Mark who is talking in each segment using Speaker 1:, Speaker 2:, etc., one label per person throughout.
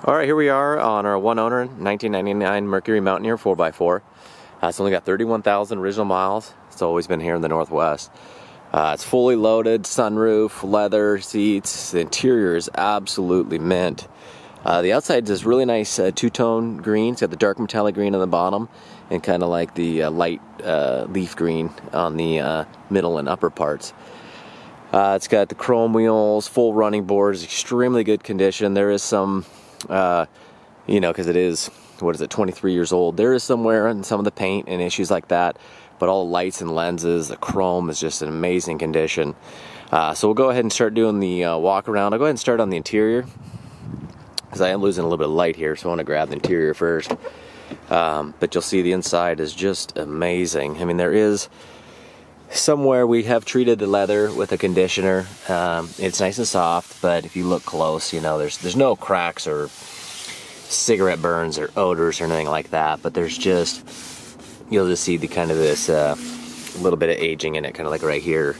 Speaker 1: Alright, here we are on our one owner 1999 Mercury Mountaineer 4x4. It's only got 31,000 original miles. It's always been here in the Northwest. It's fully loaded, sunroof, leather seats. The interior is absolutely mint. The outside is really nice two-tone green. It's got the dark metallic green on the bottom and kind of like the light leaf green on the middle and upper parts. It's got the chrome wheels, full running boards, extremely good condition. There is some, you know, because it is, 23 years old. There is some wear in some of the paint and issues like that, but all the lights and lenses, the chrome is just in amazing condition. So we'll go ahead and start doing the walk around. I'll go ahead and start on the interior, because I am losing a little bit of light here, so I want to grab the interior first. But you'll see the inside is just amazing. I mean, there is somewhere we have treated the leather with a conditioner. It's nice and soft, but if you look close, you know, there's no cracks or cigarette burns or odors or anything like that, but there's just, you'll just see the kind of this little bit of aging in it, kind of like right here.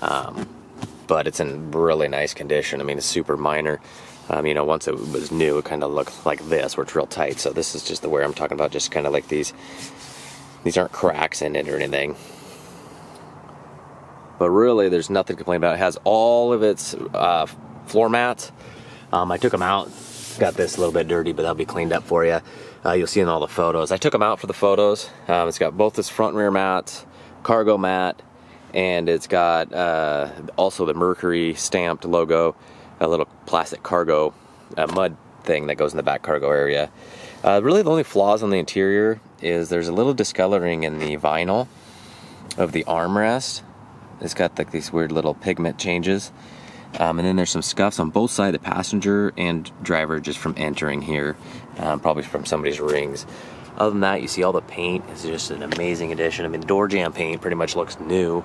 Speaker 1: But it's in really nice condition. I mean, it's super minor. You know, once it was new, it kind of looked like this, where it's real tight. So this is just the wear I'm talking about, just kind of like these aren't cracks in it or anything. But really, there's nothing to complain about. It has all of its floor mats. I took them out. Got this a little bit dirty, but that'll be cleaned up for you. You'll see in all the photos. I took them out for the photos. It's got both its front and rear mats, cargo mat, and it's got also the Mercury stamped logo, a little plastic cargo mud thing that goes in the back cargo area. Really, the only flaws on the interior is there's a little discoloring in the vinyl of the armrest. It's got like these weird little pigment changes. And then there's some scuffs on both sides, the passenger and driver, just from entering here, probably from somebody's rings. Other than that, you see all the paint is just an amazing addition. I mean, the door jamb paint pretty much looks new.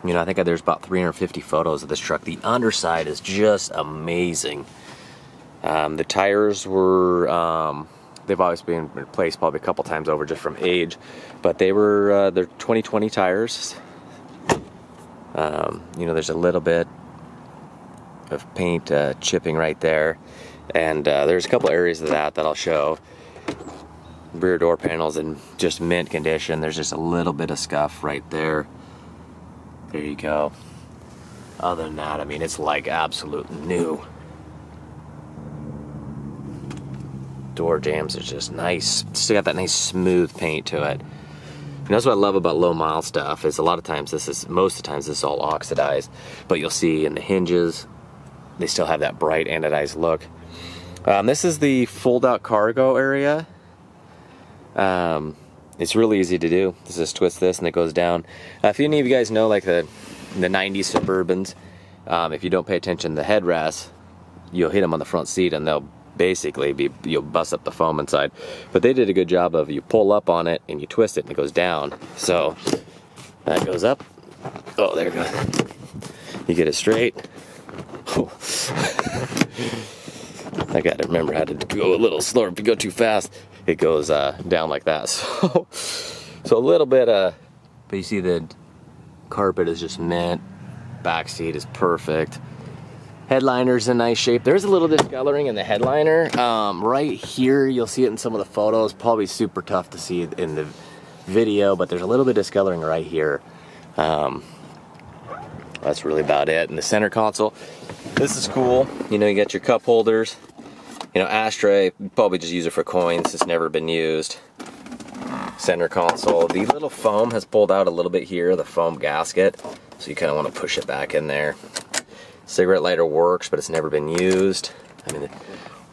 Speaker 1: You know, I think there's about 350 photos of this truck. The underside is just amazing. The tires were, they've always been replaced probably a couple times over just from age, but they were, they're 2020 tires. You know, there's a little bit of paint chipping right there, and there's a couple areas of that I'll show. Rear door panels in just mint condition. There's just a little bit of scuff right there. There you go. Other than that, I mean, it's like absolute new. Door jambs are just nice. Still got that nice smooth paint to it. And that's what I love about low mile stuff, is a lot of times most of the times this is all oxidized, but you'll see in the hinges, they still have that bright anodized look. This is the fold out cargo area. It's really easy to do. Just twist this and it goes down. If any of you guys know, like the 90s Suburbans, if you don't pay attention to the headrests, you'll hit them on the front seat and they'll basically you'll bust up the foam inside. But they did a good job of, you pull up on it and you twist it and it goes down. So that goes up. Oh, there it goes. You get it straight. Oh. I gotta remember how to go a little slower. If you go too fast, it goes down like that. So a little bit but you see the carpet is just mint. Back seat is perfect. Headliner's in nice shape. There's a little discoloring in the headliner. Right here, you'll see it in some of the photos. Probably super tough to see in the video, but there's a little bit of discoloring right here. That's really about it. And the center console, this is cool. You know, you got your cup holders. You know, ashtray, probably just use it for coins. It's never been used. Center console. The little foam has pulled out a little bit here, the foam gasket. So you kind of want to push it back in there. Cigarette lighter works, but it's never been used. I mean,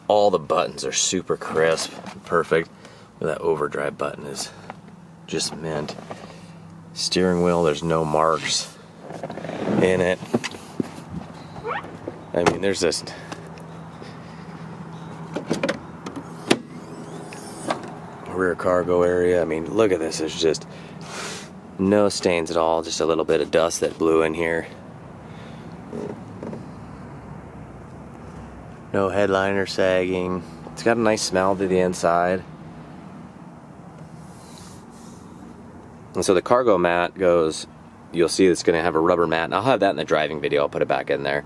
Speaker 1: all the buttons are super crisp, perfect. That overdrive button is just mint. Steering wheel, there's no marks in it. I mean, there's this rear cargo area. I mean, look at this. There's just no stains at all. Just a little bit of dust that blew in here. No headliner sagging. It's got a nice smell to the inside. And so the cargo mat goes, you'll see it's going to have a rubber mat, and I'll have that in the driving video. I'll put it back in there.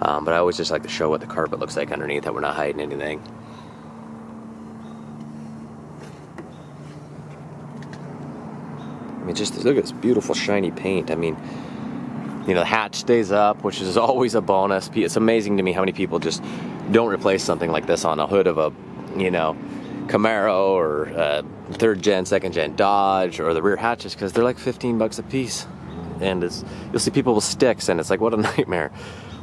Speaker 1: But I always just like to show what the carpet looks like underneath, that we're not hiding anything. I mean, just look at this beautiful shiny paint. I mean, you know, the hatch stays up, which is always a bonus. It's amazing to me how many people just don't replace something like this on a hood of a, you know, Camaro or a 3rd gen, 2nd gen Dodge, or the rear hatches, because they're like 15 bucks a piece. And you'll see people with sticks, and it's like, what a nightmare.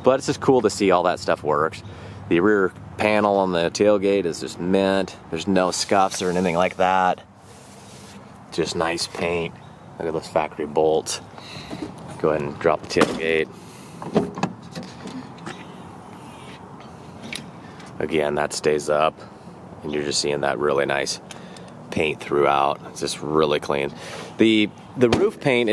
Speaker 1: But it's just cool to see all that stuff works. The rear panel on the tailgate is just mint. There's no scuffs or anything like that. Just nice paint. Look at those factory bolts. Go ahead and drop the tailgate. Again, that stays up, and you're just seeing that really nice paint throughout. It's just really clean. The roof paint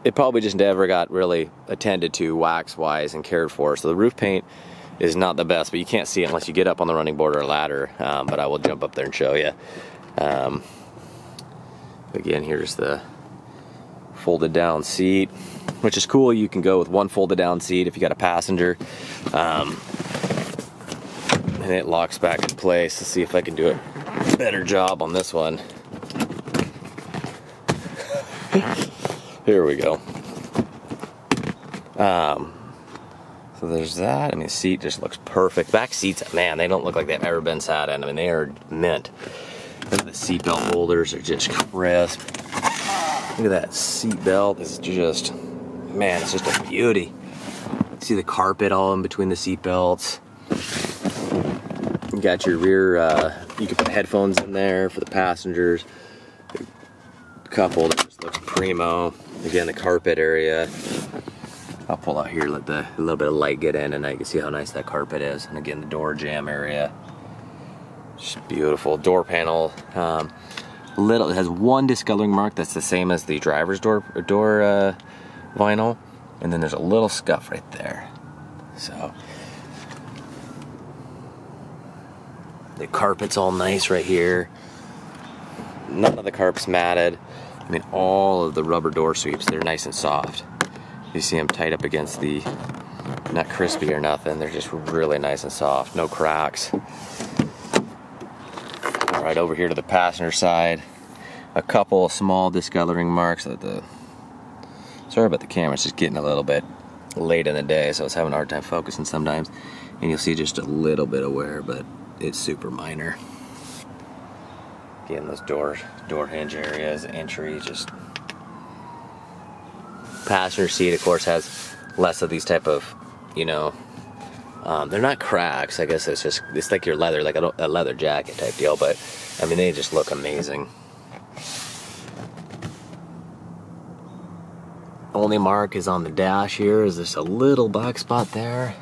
Speaker 1: it probably just never got really attended to wax-wise and cared for. So the roof paint is not the best, but you can't see it unless you get up on the running board or ladder. But I will jump up there and show you. Again, here's the folded down seat, which is cool. You can go with one folded down seat if you got a passenger. And it locks back in place. Let's see if I can do a better job on this one. Here we go. So there's that. I mean, the seat just looks perfect. Back seats, man, they don't look like they've ever been sat in. I mean, they are mint. Look at the seatbelt holders are just crisp. Look at that seat belt. It's just, man, it's just a beauty. See the carpet all in between the seat belts. You got your rear, you can put headphones in there for the passengers. The cup holder just looks primo. Again, the carpet area. I'll pull out here, let a little bit of light get in, and I can see how nice that carpet is. And again, the door jamb area. Just beautiful. Door panel. It has one discoloring mark that's the same as the driver's door vinyl, and then there's a little scuff right there. So the carpet's all nice right here. None of the carpet's matted. I mean, all of the rubber door sweeps, they're nice and soft. You see them tight up against the, not crispy or nothing, they're just really nice and soft, no cracks. Right over here to the passenger side, a couple of small discoloring marks at sorry about the camera, it's just getting a little bit late in the day, so it's having a hard time focusing sometimes. And you'll see just a little bit of wear, but it's super minor. Again, those door hinge areas, entry, just passenger seat, of course, has less of these type of, you know, they're not cracks. I guess it's like your leather, like a leather jacket type deal. But I mean, they just look amazing. Only mark is on the dash here. Is just a little black spot there.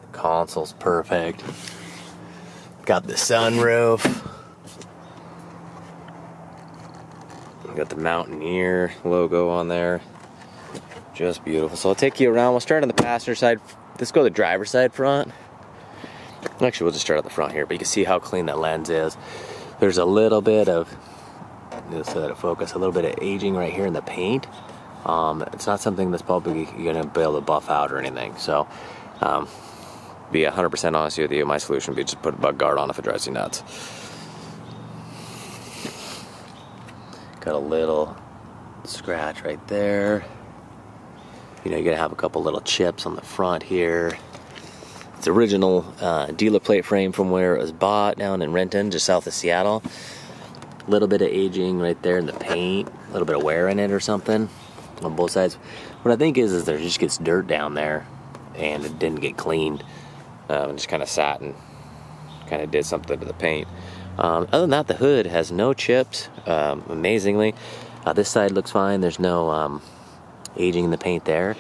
Speaker 1: The console's perfect. Got the sunroof. Got the Mountaineer logo on there. Just beautiful. So I'll take you around. We'll start on the passenger side. Let's go to the driver's side front. Actually, we'll just start at the front here, but you can see how clean that lens is. There's a little bit of, just let it focus, a little bit of aging right here in the paint. It's not something that's probably you're going to be able to buff out or anything. So, be 100% honest with you, my solution would be just put a bug guard on if it drives you nuts. Got a little scratch right there. You know, you're gonna have a couple little chips on the front here. It's original dealer plate frame from where it was bought down in Renton, just south of Seattle. A little bit of aging right there in the paint, a little bit of wear in it or something on both sides. What I think is there just gets dirt down there and it didn't get cleaned. And just kind of sat and kind of did something to the paint. Other than that, the hood has no chips, amazingly. This side looks fine. There's no aging in the paint there,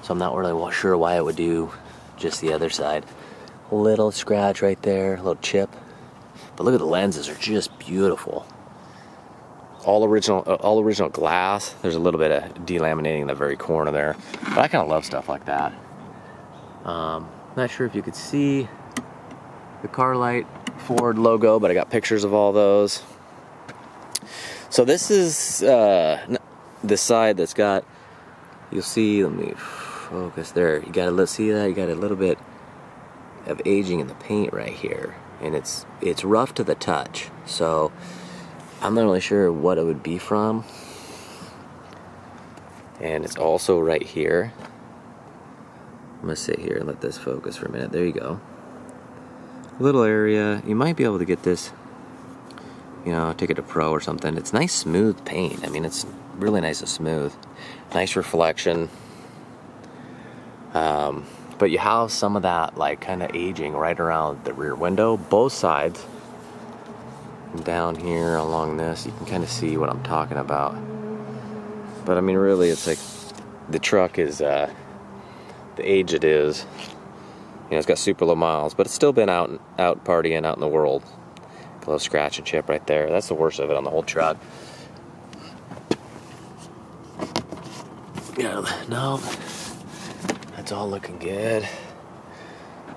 Speaker 1: so I'm not really sure why it would do just the other side. A little scratch right there, a little chip. But look at the lenses, are just beautiful. All original glass. There's a little bit of delaminating in the very corner there, but I kind of love stuff like that. Not sure if you could see the car light Ford logo, but I got pictures of all those. So this is the side that's got, you'll see, let me focus there. You gotta see that. You got a little bit of aging in the paint right here, and it's rough to the touch. So I'm not really sure what it would be from. And it's also right here. I'm gonna sit here and let this focus for a minute. There you go. Little area. You might be able to get this, you know, take it to pro or something. It's nice smooth paint. I mean, it's really nice and smooth. Nice reflection. But you have some of that like kind of aging right around the rear window, both sides. And down here along this, you can kind of see what I'm talking about. But I mean, really, it's like the truck is the age it is. You know, it's got super low miles, but it's still been out partying out in the world. A little scratch and chip right there. That's the worst of it on the whole truck. Yeah, no, that's all looking good.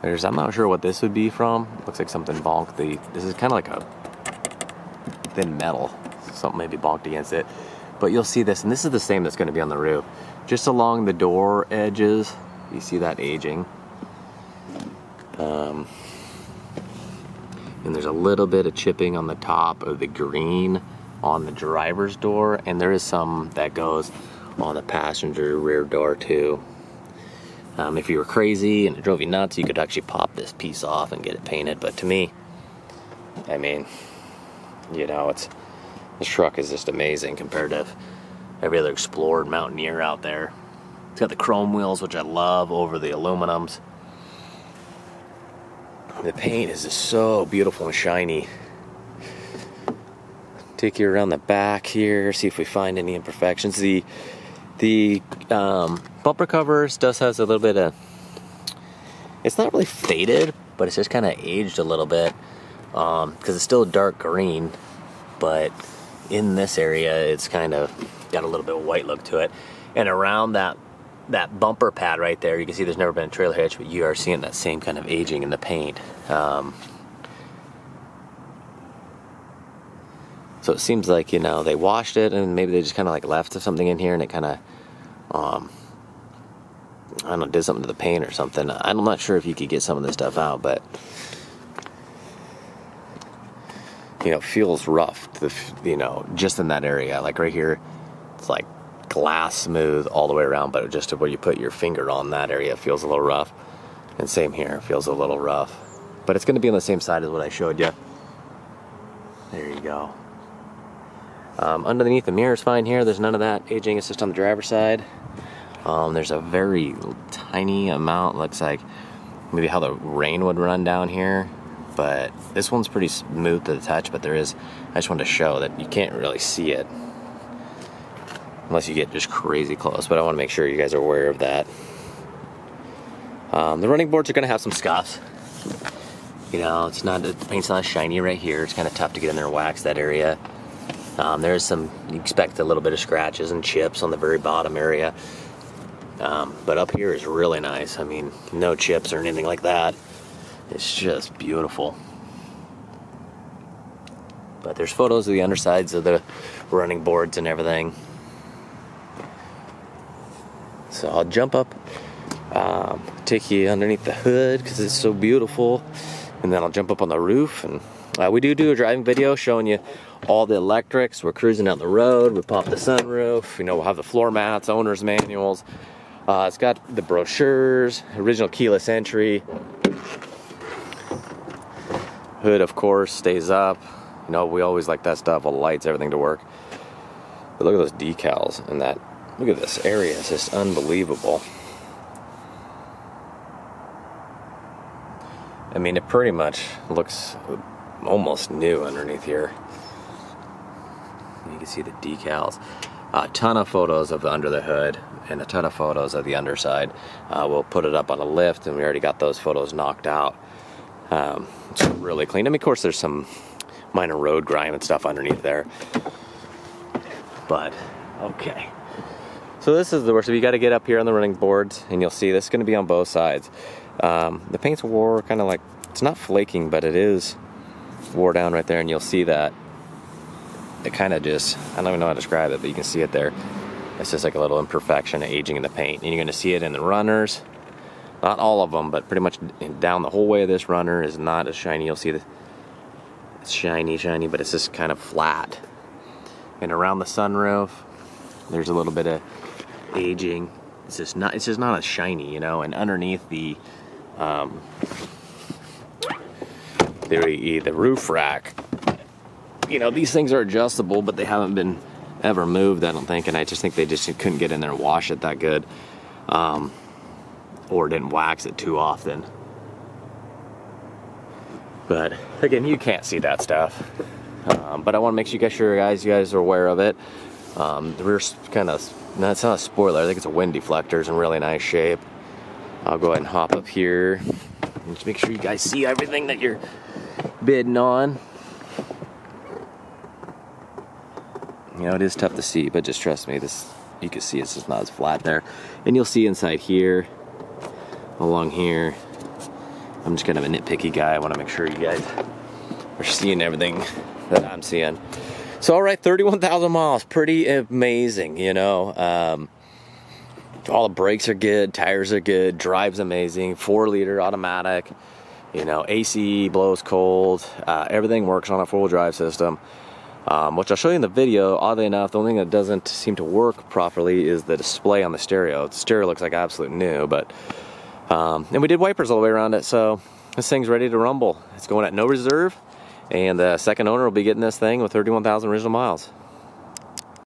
Speaker 1: I'm not sure what this would be from. Looks like something bonked. This is kind of like a thin metal. Something maybe bonked against it. But you'll see this, and this is the same that's going to be on the roof. Just along the door edges, you see that aging. And there's a little bit of chipping on the top of the green on the driver's door, and there is some that goes on the passenger rear door too. If you were crazy and it drove you nuts, you could actually pop this piece off and get it painted. But to me, I mean, you know, this truck is just amazing compared to every other Explorer and Mountaineer out there. It's got the chrome wheels, which I love, over the aluminums. The paint is just so beautiful and shiny. Take you around the back here, see if we find any imperfections. The bumper covers has a little bit of, it's not really faded, but it's just kind of aged a little bit, because it's still dark green, but in this area it's kind of got a little bit of white look to it. And around that bumper pad right there, you can see there's never been a trailer hitch, but you are seeing that same kind of aging in the paint. So it seems like, you know, they washed it and maybe they just kind of like left something in here and it kind of, I don't know, did something to the paint or something. I'm not sure if you could get some of this stuff out, but, you know, it feels rough, you know, just in that area. Like right here, it's like glass smooth all the way around, but just where you put your finger on that area feels a little rough. And same here, feels a little rough. But it's going to be on the same side as what I showed you. There you go. Underneath the mirror is fine here. There's none of that aging. It's just on the driver's side. There's a very tiny amount, looks like maybe how the rain would run down here. But this one's pretty smooth to the touch, but I just wanted to show that you can't really see it unless you get just crazy close. But I want to make sure you guys are aware of that. The running boards are going to have some scuffs. You know, the paint's not shiny right here. It's kind of tough to get in there and wax that area. There's some, you expect a little bit of scratches and chips on the very bottom area. But up here is really nice. I mean, no chips or anything like that. It's just beautiful. But there's photos of the undersides of the running boards and everything. So I'll jump up, take you underneath the hood because it's so beautiful. And then I'll jump up on the roof. And we do a driving video showing you all the electrics. We're cruising down the road. We pop the sunroof. You know, we'll have the floor mats, owner's manuals. It's got the brochures, original keyless entry. Hood, of course, stays up. You know, we always like that stuff, all the lights, everything to work. But look at those decals and that. Look at this area. It's just unbelievable. I mean, it pretty much looks almost new underneath here. You can see the decals. A ton of photos of the under the hood and a ton of photos of the underside. We'll put it up on a lift, and we already got those photos knocked out. It's really clean. I mean, of course, there's some minor road grime and stuff underneath there. But, okay. So this is the worst. So you got to get up here on the running boards, and you'll see this is going to be on both sides. The paint's wore kind of like, it's not flaking, but it is wore down right there, and you'll see that it kind of just, I don't even know how to describe it, but you can see it there. It's just like a little imperfection of aging in the paint. And you're going to see it in the runners. Not all of them, but pretty much down the whole way of this runner is not as shiny. You'll see that it's shiny, but it's just kind of flat. And around the sunroof, there's a little bit of aging. It's just not as shiny, you know. And underneath the roof rack, you know, these things are adjustable, but they haven't been ever moved, I don't think. And I just think they just couldn't get in there and wash it that good, or didn't wax it too often. But again, you can't see that stuff. But I want to make sure you guys are aware of it. The rear's kind of, no, it's not a spoiler. I think it's a wind deflector. It's in really nice shape. I'll go ahead and hop up here and just make sure you guys see everything that you're bidding on. You know, it is tough to see, but just trust me, this, you can see it's just not as flat there. And you'll see inside here, along here. I'm just kind of a nitpicky guy. I want to make sure you guys are seeing everything that I'm seeing. So, all right, 31,000 miles, pretty amazing, you know. All the brakes are good, tires are good, drive's amazing, 4-liter automatic, you know, AC blows cold, everything works on a 4-wheel drive system, which I'll show you in the video. Oddly enough, the only thing that doesn't seem to work properly is the display on the stereo. The stereo looks like absolute new, but, and we did wipers all the way around it, so this thing's ready to rumble. It's going at no reserve. And the second owner will be getting this thing with 31,000 original miles.